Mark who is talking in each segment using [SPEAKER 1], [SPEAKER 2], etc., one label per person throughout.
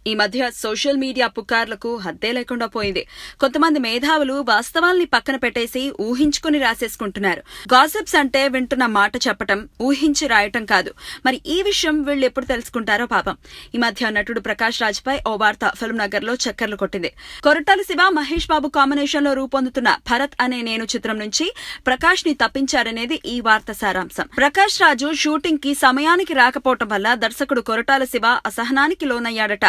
[SPEAKER 1] ఈ మధ్య social media పుకార్లకు హద్దే లేకుండా పోయింది. కొంతమంది మేధావులు వాస్తవాల్ని పక్కన పెట్టేసి ఊహించుకుని రాసేసుకుంటున్నారు. గాసిప్స్ అంటే వింటున్న మాట చెప్పటం, ఊహించి రాయటం కాదు. మరి ఈ విషయం వీళ్ళు ఎప్పుడు తెలుసుకుంటారో పాపం. ఈ మధ్య నటుడు ప్రకాష్ రాజ్ పై ఓ వార్త ఫిల్మ్ నగర్ లో చక్కర్లు కొట్టింది. కొరటాల శివ, మహేష్ బాబు కాంబినేషన్ లో రూపొందుతున్న భరత్ అనే నేను చిత్రం నుంచి ప్రకాష్ ని తప్పించారనేది ఈ వార్త సారాంశం. ప్రకాష్ రాజు షూటింగ్ కి సమయానికి రాకపోవటం వల్ల దర్శకుడు కొరటాల శివ అసహనానికి లోనయ్యాడట.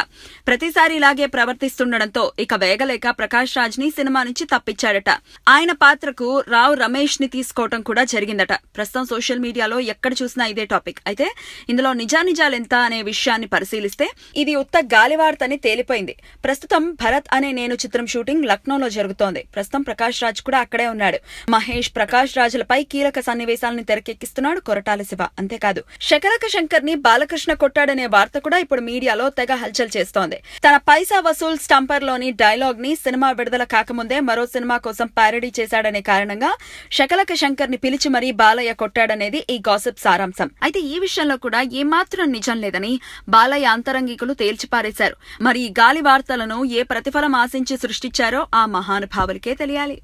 [SPEAKER 1] ప్రతిసారి ఇలాగే ప్రవర్తిస్తుండటంతో ఇక వేగలేక ప్రకాష్ రాజ్ ని సినిమా నుంచి తప్పించాడట. ఆయన పాత్రకు రావు రమేష్ ని తీసుకోవటం కూడా జరిగిందట. ప్రస్తుతం సోషల్ మీడియాలో ఎక్కడ చూసినా ఇదే టాపిక్. అయితే ఇందులో నిజానిజాలెంత అనే విషయాన్ని పరిశీలిస్తే ఇది ఉత్త గాలివార్తని తేలిపోయింది. ప్రస్తుతం భరత్ అనే నేను చిత్రం షూటింగ్ లక్నోలో జరుగుతోంది. ప్రస్తుతం ప్రకాష్ రాజ్ కూడా అక్కడే ఉన్నాడు. మహేష్, ప్రకాష్ రాజులపై కీలక సన్నివేశాలను తెరకెక్కిస్తున్నాడు కొరటాల శివ. అంతేకాదు, శకలక శంకర్ ని బాలకృష్ణ కొట్టాడనే వార్త కూడా ఇప్పుడు మీడియాలో తెగ హల్చల్ చేస్తోంది. తన పైసా వసూల్ స్టంపర్ లోని డైలాగ్ ని సినిమా విడుదల కాకముందే మరో సినిమా కోసం పారడీ చేశాడనే కారణంగా శకలక శంకర్ ని పిలిచి మరీ బాలయ్య కొట్టాడనేది ఈ గాసిప్ సారాంశం. అయితే ఈ విషయంలో కూడా ఏమాత్రం నిజం లేదని బాలయ్య అంతరంగికులు తేల్చిపారేశారు. మరి ఈ గాలి వార్తలను ఏ ప్రతిఫలం ఆశించి సృష్టించారో ఆ మహానుభావులకే తెలియాలి.